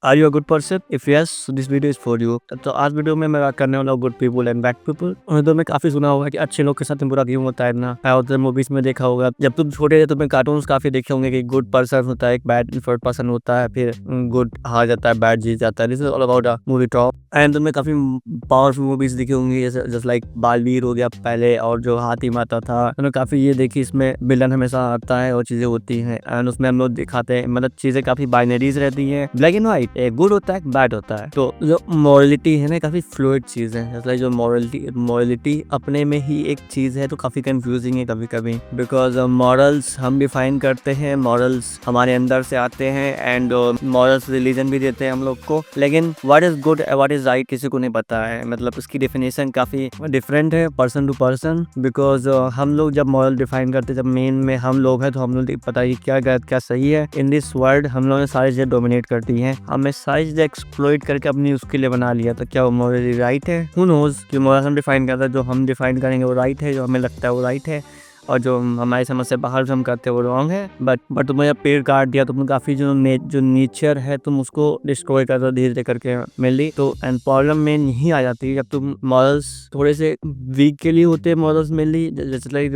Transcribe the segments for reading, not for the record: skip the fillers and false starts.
Are you a good person? If yes, this video is for you. तो आज video में मैं बात करने वाला हूँ good people and bad people. उन्हें में काफी सुना होगा कि अच्छे लोग के साथ बुरा क्यों होता है ना। उधर मूवीज में देखा होगा, जब तुम छोटे थे तुम्हें कार्टून्स काफी देखे होंगे कि गुड पर्सन होता है, एक बैड पर्सन होता है, फिर गुड हार जाता है, बैड जीत जाता है। This is all about a movie top. And तुमने काफी पावरफुल मूवीज देखी होंगी, जैसे लाइक बालवीर हो गया पहले, और जो हाथी माता था, तुमने काफी ये देखी। इसमें विलन हमेशा आता है और चीजें होती हैं, एंड उसमें हम लोग दिखाते हैं, मतलब चीजें काफी बाइनरीज रहती हैं, ब्लैक एंड व्हाइट, एक गुड होता है बैड होता है। तो जो मॉरलिटी है ना, काफी फ्लूइड चीज है। जैसे जो मॉरलिटी अपने में ही एक चीज है, तो काफी कंफ्यूजिंग है कभी कभी, बिकॉज मॉरल्स हम डिफाइन करते हैं, मॉरल्स हमारे अंदर से आते हैं, एंड मॉरल्स रिलीजन भी देते हैं हम लोग को। लेकिन what is good what is right किसी को नहीं पता है, मतलब उसकी डेफिनेशन काफी डिफरेंट है पर्सन टू पर्सन। बिकॉज हम लोग जब मॉरल डिफाइन करते हैं, जब मेन में हम लोग हैं, तो हम लोग पता है क्या गलत क्या सही है। इन दिस वर्ल्ड हम लोग ने सारी चीजें डोमिनेट करती हैं, हमें सारी चीजें एक्सप्लॉइट करके अपनी उसके लिए बना लिया। तो क्या वो मॉरली राइट है? Who knows. जो मॉरल हम डिफाइन करते हैं, जो हम डिफाइन करेंगे वो राइट है, जो हमें लगता है वो राइट है, और जो हमारी समझ से बाहर जो हम करते हैं वो रॉन्ग है। बट तुमने जब पेड़ काट दिया, तुमने काफी जो नेचर है तुम उसको डिस्ट्रॉय कर दो धीरे धीरे करके मेनली। तो एंड प्रॉब्लम मेन यही आ जाती है जब तुम मॉरल्स थोड़े से वीक के लिए होते हैं। मॉरल्स मेनली जैसे लाइक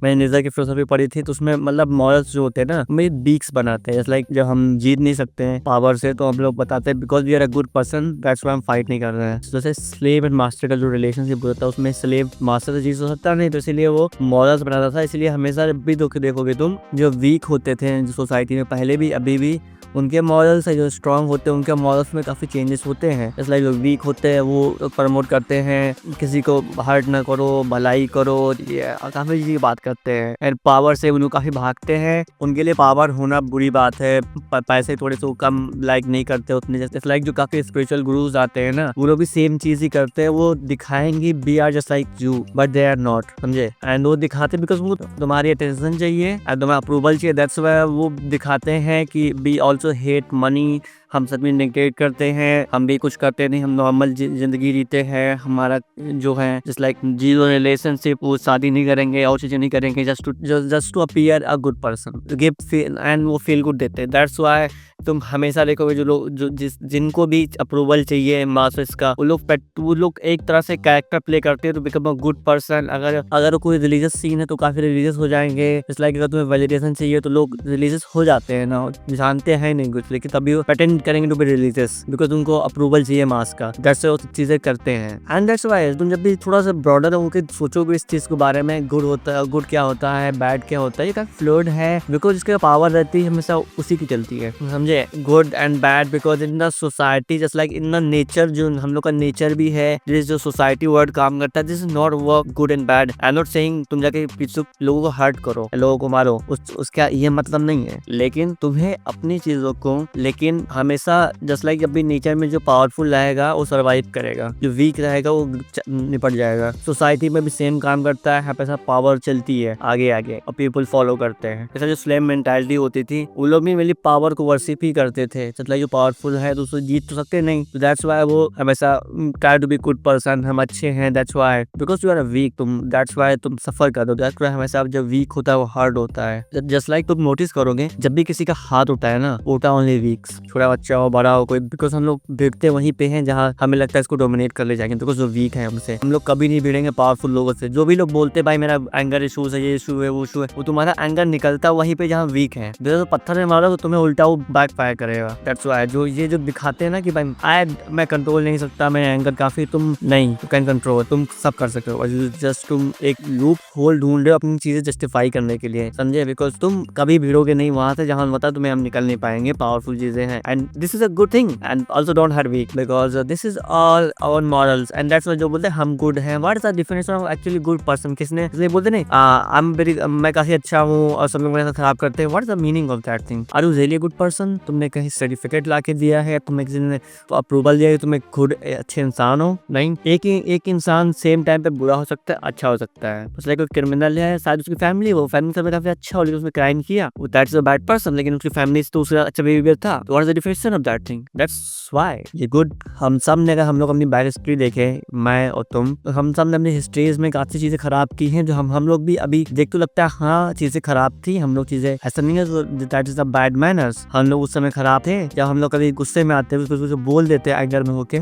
मैंने निज़र की फिलोसफी पढ़ी थी, तो उसमें मतलब मॉरल्स जो होते हैं ना, हमें वीक्स बनाते हैं। जैसे लाइक जब हम जीत नहीं सकते हैं पावर से, तो हम लोग बताते हैं because we are a good person, that's why हम फाइट नहीं कर रहे हैं। जैसे स्लेव एंड मास्टर का जो रिलेशनशिप होता है, उसमें स्लेव मास्टर से जीत सकता नहीं, तो इसलिए वो मॉरल्स बनाता था। इसलिए हमेशा जब भी देखोगे तुम, जो वीक होते थे सोसाइटी में पहले भी अभी भी, उनके मॉरल्स है जो स्ट्रांग होते हैं, उनके मॉरल्स में काफ़ी चेंजेस होते हैं। जैसे लाइक लोग वीक होते हैं वो प्रमोट करते हैं किसी को हर्ट ना करो, भलाई करो, ये काफ़ी चीज़ बात करते हैं। एंड पावर से वो लोग काफ़ी भागते हैं, उनके लिए पावर होना बुरी बात है। पैसे थोड़े से कम लाइक नहीं करते उतने। जैसे लाइक जो काफ़ी स्पिरिचुअल गुरुज आते हैं ना, वो लोग भी सेम चीज़ ही करते हैं। वो दिखाएंगे be are just like you, but they are not, समझे। एंड वो दिखाते बिकॉज वो तुम्हारी अटेंशन चाहिए एंड तुम्हारा अप्रूवल चाहिए, दैट्स व्हाई वो दिखाते हैं कि बी ऑल्सो हेट मनी। हम सब भी नेगलेक्ट करते हैं, हम भी कुछ करते नहीं, हम नॉर्मल जिंदगी जीते हैं। हमारा जो है जस्ट लाइक जीरो रिलेशनशिप, वो शादी नहीं करेंगे और चीजें नहीं करेंगे, just to appear a good person, give feel and वो फील गुड देते हैं। दैट्स व्हाई तुम हमेशा देखोगे जो लोग जिनको भी अप्रूवल चाहिए मासेस का, वो लोग एक तरह से कैरेक्टर प्ले करते हैं तो बिकम अ गुड पर्सन। अगर कोई रिलीजियस सीन है तो काफी रिलीजियस हो जाएंगे। इट्स लाइक अगर तुम्हें वैलिडेशन चाहिए तो लोग रिलीजियस हो जाते हैं ना, जानते हैं नहीं कुछ, लेकिन तभी वो प्रेटेंड करेंगे टू बी रिलीजियस बिकॉज उनको अप्रूवल चाहिए मास का। दैट्स व्हाई वो चीजें करते हैं। एंड दैट्स व्हाई तुम जब भी थोड़ा सा ब्रॉडर होकर सोचोगे इस चीज के बारे में, गुड होता है, गुड क्या होता है, बैड क्या होता है, ये काफी फ्लूइड है बिकॉज इसके पावर रहती है हमेशा उसी की चलती है, समझे। Good and bad because in the society just like in the nature, जो हम लोग का नेचर भी है, जो सोसाइटी वर्ड काम करता है, this is not work good and bad. I am not saying तुम जाके पीछे लोगों को हर्ट करो, लोगों को मारो, उसका ये मतलब नहीं है। लेकिन तुम्हें अपनी चीजों को, लेकिन हमेशा जस्ट लाइक जब भी नेचर में जो पावरफुल रहेगा वो सर्वाइव करेगा, जो वीक रहेगा वो निपट जाएगा। सोसाइटी में भी सेम काम करता है, हमेशा पावर चलती है आगे आगे और पीपल फॉलो करते हैं। जैसा जो स्लेव मेंटालिटी होती थी, वो लोग भी मेरी पावर को वर्शिप ही करते थे। मतलब जो पावरफुल है तो उसको जीत तो सकते नहीं, तो दैट्स व्हाई वो हमेशा try to be good person, हम अच्छे हैं, that's why because you are weak, तुम दैट्स व्हाई तुम सफर कर दो। दैट्स व्हाई हमेशा जब वीक होता है वो हार्ड होता है। जस्ट लाइक तुम नोटिस करोगे जब भी किसी का हाथ होता है ना, होता ओनली वीक्स, छोटा बच्चा हो बड़ा हो कोई, बिकॉज हम लोग भिड़ते वहीं पे हैं जहाँ हमें लगता है इसको डोमिनेट कर ले जाएंगे, बिकॉज वो वीक है हमसे। हम लोग कभी नहीं भिड़ेंगे पावरफुल लोगों से। जो भी लोग बोलते भाई मेरा एंगर इशूज है, ये इशू है, वो इशू है, वो तुम्हारा एंगर निकलता वहीं पे जहाँ वीक है। तो पत्थर में मारो तो तुम्हें उल्टा वो बैक फायर करेगा। दैट्स व्हाई जो ये जो दिखाते हैं ना कि भाई मैं कंट्रोल नहीं सकता, मैं एंगर काफी, तुम नहीं, यू कैन कंट्रोल, तुम सब कर सकते हो। जस्ट तुम एक लूप होल ढूंढ रहे हो अपनी चीजें जस्टिफाई करने के लिए, समझे। बिकॉज तुम कभी भिड़ोगे नहीं वहां से जहां पता तुम्हें हम निकल नहीं पाएंगे, पावरफुल चीजें हैं। And this is a good thing and also don't her weak because this is all our morals and that's why जो बोलते हैं हम गुड हैं। What is the definition of actually good person? किसने इसलिए बोलते नहीं आई एम वेरी, मैं काफी अच्छा हूँ और सब लोग मेरे साथ खराब करते हैं। What is the meaning of that thing? Are you really a good person? तुमने कहीं सर्टिफिकेट ला के दिया है, तुम्हें किसी ने अप्रूवल दिया है, तुम्हें खुद अच्छे इंसान हो? नहीं। एक इंसान सेम टाइम पे बुरा हो सकता है, अच्छा हो सकता है। जैसे कोई क्रिमिनल है, शायद उसकी फैमिली से काफी अच्छा हो, लेकिन उसने क्राइम किया, दैट्स अ बैड पर्सन, लेकिन उसकी फैमिली से तो उसका अच्छा बिहेवियर था। तो what is the difference continuation of that thing, that's why ये गुड। हम सब ने, अगर हम लोग अपनी बैक हिस्ट्री देखे, मैं और तुम, तो हम सब ने अपनी हिस्ट्रीज में काफी चीजें खराब की हैं, जो हम लोग भी अभी देख तो लगता है हाँ चीजें खराब थी, हम लोग चीजें, ऐसा नहीं है that is the bad manners, हम लोग उस समय खराब थे। जब हम लोग कभी गुस्से में आते हैं, कुछ बोल देते हैं एंगर में होके,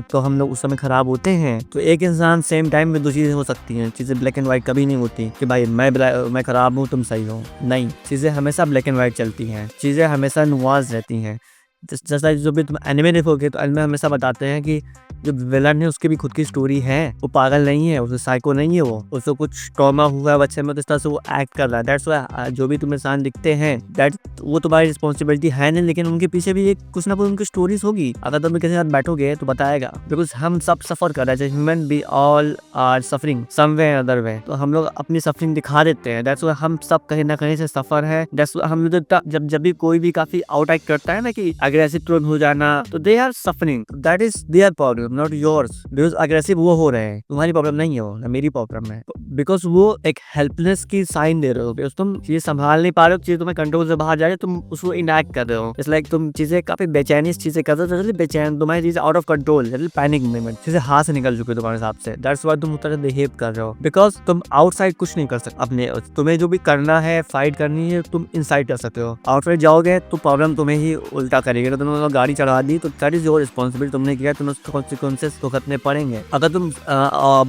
तो हम लोग उस समय खराब होते हैं। तो एक इंसान सेम टाइम में दो चीजें हो सकती हैं, चीजें ब्लैक एंड व्हाइट कभी नहीं होती कि भाई मैं खराब हूँ तुम सही हो, नहीं, चीजें हमेशा ब्लैक एंड व्हाइट चलती हैं, चीजें हमेशा नुआंस रहती हैं। जैसा जो भी तुम एनिमे देखोगे तो एनिमे हमेशा बताते हैं कि जो विलन है उसकी भी खुद की स्टोरी है, वो पागल नहीं है, उसे साइको नहीं है, वो उसको कुछ ट्रॉमा हुआ है बच्चे में, तो इस तरह से वो एक्ट कर रहा है। दैट्स व्हाई जो भी तुम इंसान दिखते हैं, दैट वो तुम्हारी रिस्पॉन्सिबिलिटी है नहीं, लेकिन उनके पीछे भी एक कुछ ना कुछ उनकी स्टोरीज होगी। अगर तुम किसी के साथ बैठोगे तो बताएगा, बिकॉज हम सब सफर कर रहे हैं, human be all are suffering some way other way, तो हम लोग अपनी सफरिंग दिखा देते हैं। दैट्स व्हाई हम सब कहीं ना कहीं से सफर है। दैट्स व्हाई हम जब भी कोई भी काफी आउट एक्ट करता है ना कि अग्रेसिव तुरंत हो जाना, तो they are suffering, that is their problem not yours. Because aggressive वो हो रहे हैं, तुम्हारी प्रॉब्लम नहीं है, वो मेरी प्रॉब्लम है, बिकॉज वो एक हेल्पलेस की साइन दे रहे हो, बिकॉज तुम चीजें संभाल नहीं पा रहे हो, चीजें तुम्हें कंट्रोल से बाहर जा रही है, तुम उसको इनएक्ट कर रहे हो। इट्स लाइक तुम चीजें काफी बेचैनी चीजें कर रहे हो, बेचैन, तुम्हारी चीजें out of control, panic moment, चीजें हाथ से निकल चुकी है तुम्हारे हिसाब से। दैट्स व्हाई तुम उस तरह बिहेव कर रहे हो, बिकॉज तुम आउटसाइड कुछ नहीं कर सकते अपने, तुम्हें जो भी करना है, फाइट करनी है, तुम इनसाइड कर सकते हो। आउटसाइड जाओगे तो प्रॉब्लम तुम्हें ही उल्टा करेगी। तो तुमने गाड़ी चढ़ा दी तो दैट इज योर रिस्पॉन्सिबिलिटी, तुमने किया, तुम्हें उसके कॉन्सिक्वेंसेस भुगतने पड़ेंगे। अगर तुम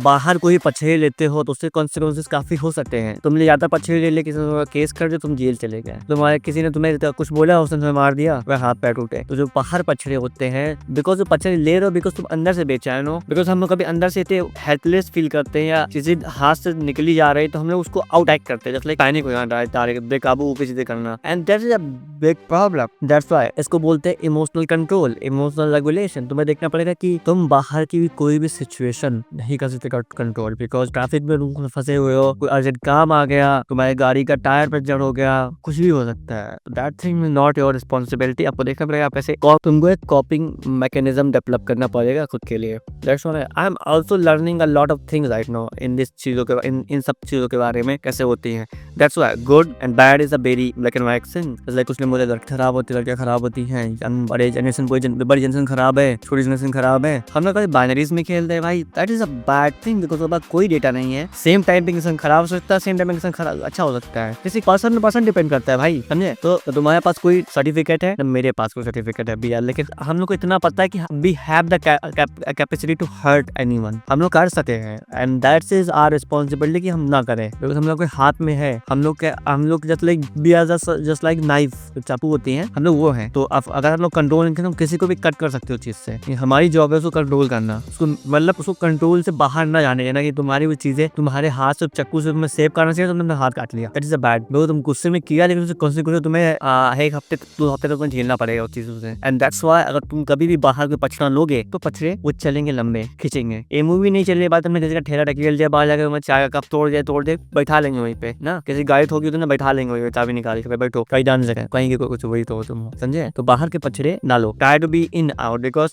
बाहर कोई पछड़े लेते हो तो उससे कॉन्सिक्वेंसेस काफी हो सकते हैं। तुमने ज्यादा पछड़े ले किसी ने केस कर दिया, तुम जेल चले गए। तुम्हारे किसी ने तुम्हें कुछ बोला, उसने तुम्हें मार दिया, वह हाथ पैर टूटे। तो जो बाहर पछड़े होते हैं, बिकॉज पछड़े ले रहे हो, बिकॉज तुम अंदर से बेचैन हो, बिकॉज हम लोग कभी अंदर से इतने हेल्पलेस फील करते हैं, या चीजें हाथ से निकली जा रही है तो हम लोग उसको आउट एक्ट करते हैं, जैसे लाइक पैनिक हो जाना, बेकाबू होकर चीजें करना, and that is a big problem. That's why इसको बोलते हैं इमोशनल कंट्रोल, इमोशनल रेगुलेशन। तुम्हें देखना पड़ेगा कि तुम बाहर की भी कोई भी सिचुएशन नहीं कर सकते कंट्रोल, बिकॉज ट्रैफिक में तुम फंसे हुए हो, कोई अर्जेंट काम आ गया, तुम्हारी गाड़ी का टायर पंचर हो गया, कुछ भी हो सकता है। That thing is not your responsibility. आपको देखना पड़ेगा, आप कैसे तुमको एक कॉपिंग मैकेनिज्म डेवलप करना पड़ेगा खुद के लिए। That's why I am also learning a lot of things right now in this चीजों के, इन सब चीजों के बारे में कैसे होती हैं। That's why good and bad is a very black and white thing. Like कुछ ने बोले लड़की खराब होती है, लड़कियां खराब होती हैं, बड़े जनरेशन कोई बड़ी जनरेशन खराब है, छोटी जनरेशन खराब है। हम लोग कभी बाइनरीज में खेलते हैं भाई, that is a bad thing, because उसके बाद कोई डेटा नहीं है। सेम टाइम पे इंसान खराब हो सकता है, सेम टाइम पे इंसान खराब अच्छा हो सकता है, किसी पर्सन डिपेंड करता है भाई, समझे। तो तुम्हारे पास कोई सर्टिफिकेट है, मेरे पास कोई सर्टिफिकेट है भी यार, लेकिन हम लोग को इतना पता है कि we have the capacity to hurt anyone, हम लोग कर सकते हैं, and that's is our responsibility कि हम ना करें, बिकॉज हम लोग के हाथ में है। हम लोग जस्ट लाइक नाइफ, चाकू होती है, हम लोग वो हैं। तो अगर हम लोग कंट्रोल नहीं करें, किसी को भी कट कर सकते हो चीज से। हमारी जॉब है उसको कंट्रोल करना, उसको मतलब उसको कंट्रोल से बाहर ना जाने देना, कि तुम्हारी वो चीजें तुम्हारे हाथ से चक्कू से तुम्हें सेव करना चाहिए, तुमने हाथ काट लिया, दैट इज अ बैड। तुम गुस्से में किया, लेकिन उससे कॉन्सिक्वेंस तुम्हें एक हफ्ते 2 हफ्ते तक झेलना पड़ेगा उस चीजों से। एंड दैट्स व्हाई अगर तुम कभी भी बाहर कोई पछड़ा लोगे तो पछड़े वो चलेंगे, लंबे खींचेंगे। ये मूवी नहीं चलने बाद तुमने किसी का ठेला ढकेल दिया, बाहर जाकर चाय का कप तोड़ दे, बैठा लेंगे वहीं पे ना। किसी गाड़ी ठोकी तो ना, बैठा लेंगे वहीं पे, चाबी निकाल के बैठो, कहीं डांस जगह कहीं के कुछ वही तो तुम समझे। तो बाहर के पछड़े ना लो, try to be in out, because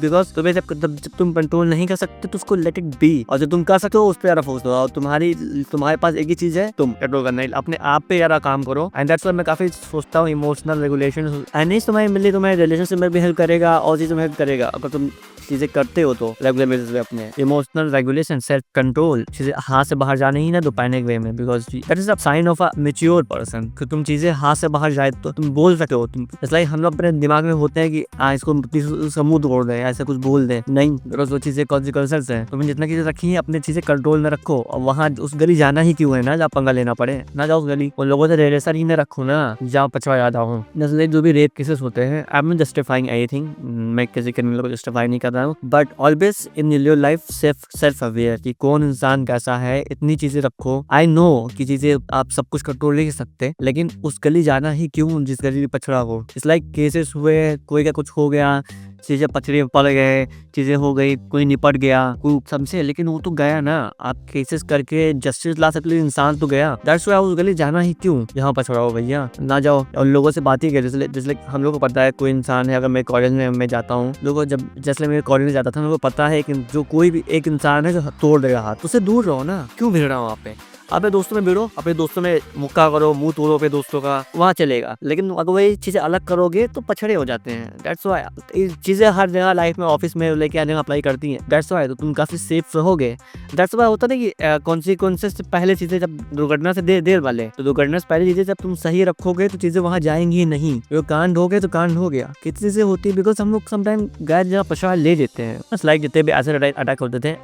because तुम्हें जब तुम कंट्रोल नहीं कर सकते तो उसको लेट इट बी, और जब तुम कर सकते हो उस पर फोकस दो। और तुम्हारे पास एक ही चीज है, तुम कंट्रोल करना, अपने आप पे यार काम करो। एंड दैट्स व्हाई मैं काफी सोचता हूँ इमोशनल रेगुलेशन, एंड इस तुम्हारी मिली तुम्हारे रिलेशनशिप में भी हेल्प करेगा, और चीजों में हेल्प करेगा अगर तुम चीजें करते हो तो रेगुलर बेसिस पे। अपने इमोशनल रेगुलेशन, सेल्फ कंट्रोल, चीजें हाथ से बाहर जाने ही ना दो पैनिक वे में, because that is a sign of a mature person. कि तुम चीजें हाथ से बाहर जाए तो तुम बोल सकते हो। तुम लाइक हम लोग अपने दिमाग में होते हैं कि इसको मुंह तोड़ दे, ऐसा कुछ बोल दे, नहीं, बिकॉज वो चीजें कॉन्सिक्वेंसेस है। तुमने जितना चीजें रखी है अपनी चीजें कंट्रोल में रखो, और वहाँ उस गली जाना ही क्यों है ना, जहाँ पंगा लेना पड़े ना जाओ उस गली। उन लोगों से रिलेशन ही ना रखो ना, जहाँ पछवा याद आओ। जो भी रेप केसेस होते हैं, I am not justifying anything, मैं किसी क्रिमिनल को जस्टिफाई नहीं कर रहा हूँ, but always in your life self aware कि कौन इंसान कैसा है, इतनी चीजें रखो। आई नो कि चीजें आप सब कुछ कंट्रोल नहीं कर सकते, लेकिन उस गली जाना ही क्यों जिस गली में पछड़ा हो। इट्स लाइक केसेस हुए, कोई का कुछ हो गया, चीजें पथरे पड़ गए, चीजें हो गई, कोई निपट गया, कोई समझे, लेकिन वो तो गया ना। आप केसेस करके जस्टिस ला सकते, इंसान तो गया। दैट्स व्हाई उस गली जाना ही क्यों जहाँ पछड़ा हो, भैया ना जाओ। और लोगों से बात ही करें, जैसे हम लोग को पता है कोई इंसान है, अगर मैं कॉलेज में मैं जाता हूँ, लोगों जब जैसे मैं कॉलेज में जाता था, मेरे को पता है कि जो कोई भी एक इंसान है जो तोड़ देगा हाथ, उससे दूर रहो ना, क्यों भिड़ रहा हूँ वहाँ पे। अपने दोस्तों में भिड़ो, अपने दोस्तों में मुक्का करो, मुंह तोड़ो अपने दोस्तों का, वहाँ चलेगा। लेकिन अगर वही चीजें अलग करोगे तो पछड़े हो जाते हैं। दैट्स व्हाई चीजें हर जगह लाइफ में, ऑफिस में लेके आने में अप्लाई करती हैं। दैट्स व्हाई तो तुम काफी सेफ रहोगे। दैट्स व्हाई होता नहीं कि कॉन्सिक्वेंसेस से पहले चीजें, जब दुर्घटना से देर वाले, तो दुर्घटना से पहले चीजें जब तुम सही रखोगे तो चीजें वहाँ जाएंगी नहीं। जो कांड हो गए तो कांड हो गया। कितनी चीजें होती है बिकॉज हम लोग समटाइम गैर जगह पछाड़ ले लेते हैं। बस लाइक जितने भी ऐसे अटैक होते थे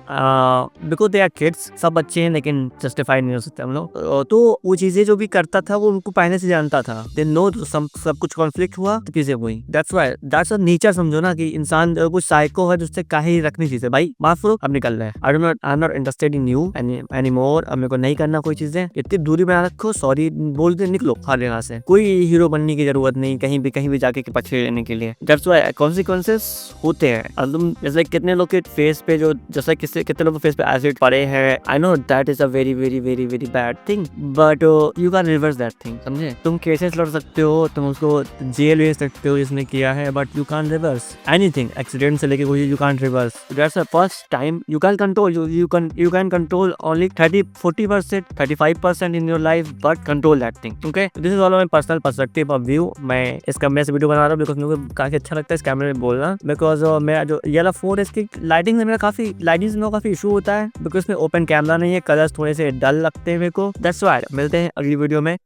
बिकॉज दे आर किड्स, सब बच्चे हैं लेकिन जस्टिफाइड नहीं हो सकते हम लोग। तो वो चीजें जो भी करता था वो उनको पहले से जानता था। दे नो सब कुछ कॉन्फ्लिक्ट हुआ तो चीजें हुई। That's why that's a nature. समझो ना कि इंसान कुछ साइको है, उससे काहे रखनी चीजें। भाई माफ करो, अब निकल रहे हैं। I am not interested in you any more. अब मेरे को नहीं करना कोई चीजें। इतनी दूरी बना रखो, सॉरी बोल के निकलो हर जगह से। कोई हीरो बनने की जरूरत नहीं कहीं भी जाके पछड़े रहने के लिए। दैट्स व्हाई कॉन्सिक्वेंसेस होते हैं। और तुम जैसे कितने लोग के फेस पे, जो जैसे कितने लोग के फेस पे एसिड पड़े हैं, I know that is a very very very very bad thing, but you can reverse that thing. समझे? तुम केसेस लड़ सकते हो, तुम उसको जेल भेज सकते हो जिसने किया है, but you can reverse anything. Accident से लेके कोई, you can reverse. That's the first time you can control. You can control only 30-40%, 35% in your life, but control that thing. Okay, this is all my personal perspective of view. मैं इस कैमरे से video बना रहा हूँ because मेरे को काफी अच्छा लगता है इस कैमरे में बोलना। बिकॉज मैं जो ये वाला फोन है, इसकी लाइटिंग से मेरा काफी इशू होता है बिकॉज इसमें ओपन कैमरा नहीं है, कलर्स थोड़े से डल लगते हैं मेरे को। That's why. मिलते हैं अगली वीडियो में।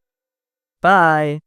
बाय।